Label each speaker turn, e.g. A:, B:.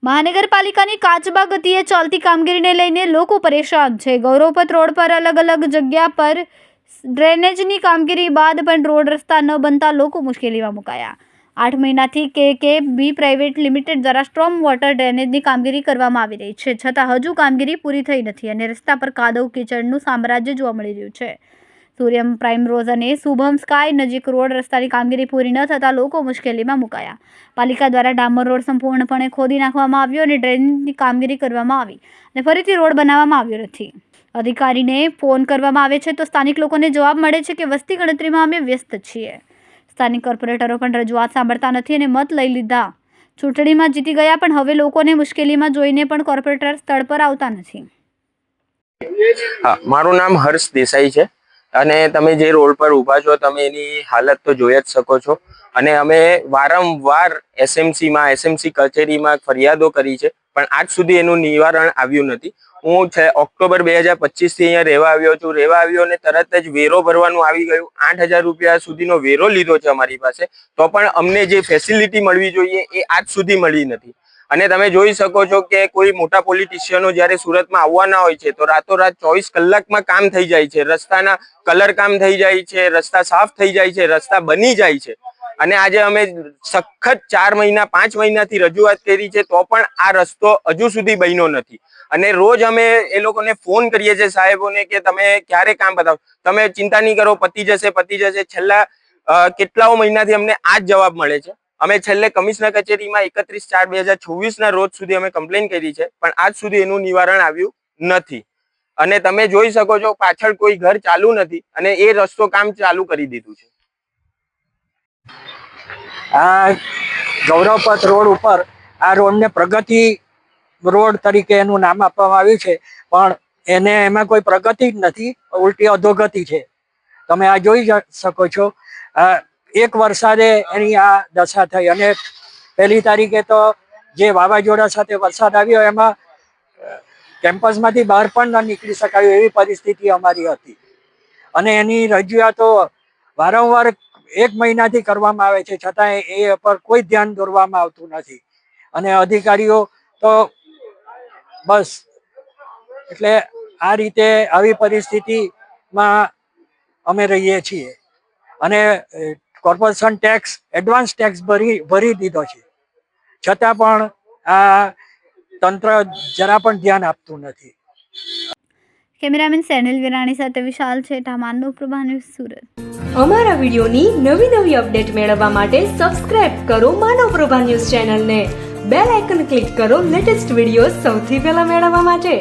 A: મહાનગરપાલિકાની કાચબા ગતિએ ચાલતી કામગીરીને લઈને લોકો પરેશાન છે। ગૌરવપથ રોડ પર અલગ અલગ જગ્યા પર ડ્રેનેજની કામગીરી બાદ પણ રોડ રસ્તા ન બનતા લોકો મુશ્કેલીમાં મુકાયા। 8 મહિનાથી KKB પ્રાઇવેટ લિમિટેડ દ્વારા સ્ટ્રોમ વોટર ડ્રેનેજની કામગીરી કરવામાં આવી રહી છે, છતાં હજુ કામગીરી પૂરી થઈ નથી અને રસ્તા પર કાદવ કીચડનું સામ્રાજ્ય જોવા મળી રહ્યું છે। સૂર્યમ પ્રાઇમ રોઝ અને શુભમ સ્કાય નજીક રોડ રસ્તાની કામગીરી પૂરી ન થતાં લોકો મુશ્કેલીમાં મુકાયા। પાલિકા દ્વારા ડામર રોડ સંપૂર્ણપણે ખોદી નાખવામાં આવ્યો અને ડ્રેનેજની કામગીરી કરવામાં આવી અને ફરીથી રોડ બનાવવામાં આવ્યો નથી। અધિકારીને ફોન કરવામાં આવે છે તો સ્થાનિક લોકોને જવાબ મળે છે કે વસ્તી ગણતરીમાં અમે વ્યસ્ત છીએ। સ્થાનિક કોર્પોરેટરો પણ રજૂઆત સાંભળતા નથી અને મત લઈ લીધા। ચૂંટણીમાં જીતી ગયા પણ હવે લોકોને મુશ્કેલીમાં જોઈને પણ કોર્પોરેટર સ્થળ પર આવતા નથી।
B: હા, મારું નામ હર્ષ દેસાઈ છે અને તમે જે રોડ પર ઊભા છો તમે એની હાલત તો જોઈ જ શકો છો અને અમે વારંવાર એસએમસી કચેરીમાં ફરિયાદો કરી છે પણ આજ સુધી એનું નિવારણ આવ્યું નથી। હું ઓક્ટોબર 2025 થી અહીંયા રહેવા આવ્યો અને તરત જ વેરો ભરવાનું આવી ગયું। 8,000 રૂપિયા સુધીનો વેરો લીધો છે અમારી પાસે, તો પણ અમને જે ફેસિલિટી મળવી જોઈએ એ આજ સુધી મળી નથી। અને તમે જોઈ શકો છો કે કોઈ મોટા પોલિટિશિયનો જ્યારે સુરતમાં આવવાના હોય છે તો રાતોરાત 24 કલાકમાં કામ થઈ જાય છે, રસ્તાના કલર કામ થઈ જાય છે, રસ્તા સાફ થઈ જાય છે, રસ્તા બની જાય છે। અને આજે અમે સખત 4 મહિના 5 મહિનાથી રજૂઆત કરી છે તો પણ આ રસ્તો હજુ સુધી બન્યો નથી અને રોજ અમે એ લોકોને ફોન કરીએ છીએ સાહેબોને કે તમે ક્યારે કામ બતાવો, તમે ચિંતા નહીં કરો, પતી જશે। છેલ્લા કેટલાઓ મહિનાથી અમને આ જ જવાબ મળે છે। અમે છેલ્લે કમિશનર કચેરીમાં 31/4/2024 ના રોજ સુધી અમે કમ્પ્લેન કરી છે પણ આજ સુધી એનું નિવારણ આવ્યું નથી અને તમે જોઈ શકો છો પાછળ કોઈ ઘર ચાલુ નથી અને એ રસ્તો કામ ચાલુ કરી દીધું છે।
C: આ ગૌરવપથ રોડ ઉપર આ રોડને પ્રગતિ રોડ તરીકે એનું નામ આપવામાં આવ્યું છે પણ એમાં કોઈ પ્રગતિ જ નથી, ઉલટી અધોગતિ છે। તમે આ જોઈ શકો છો। એક વરસાદે એની આ દશા થઈ અને 1 તારીખે તો જે વાવાઝોડા સાથે વરસાદ આવ્યો એમાં કેમ્પસમાંથી બહાર પણ ન નીકળી શકાયું એવી પરિસ્થિતિ અમારી હતી અને એની રજૂઆતો વારંવાર 1 મહિનાથી કરવામાં આવે છે છતાં એ પર કોઈ ધ્યાન દોરવામાં આવતું નથી અને અધિકારીઓ તો બસ એટલે આ રીતે આવી પરિસ્થિતિમાં અમે રહીએ છીએ અને કોર્પોરેશન ટેક્સ એડવાન્સ ટેક્સ ભરી દીધો છે છતાં પણ આ તંત્ર જરા પણ ધ્યાન આપતું નથી।
A: કેમેરામેન સેનિલ વિરાણી સાથે વિશાલ છેઠા, માનવપ્રભા ન્યૂઝ, સુરત।
D: અમારા વિડીયોની નવી અપડેટ મેળવવા માટે સબસ્ક્રાઇબ કરો માનવપ્રભા ન્યૂઝ ચેનલને, બેલ આઇકન ક્લિક કરો લેટેસ્ટ વિડીયો સૌથી પહેલા મેળવવા માટે।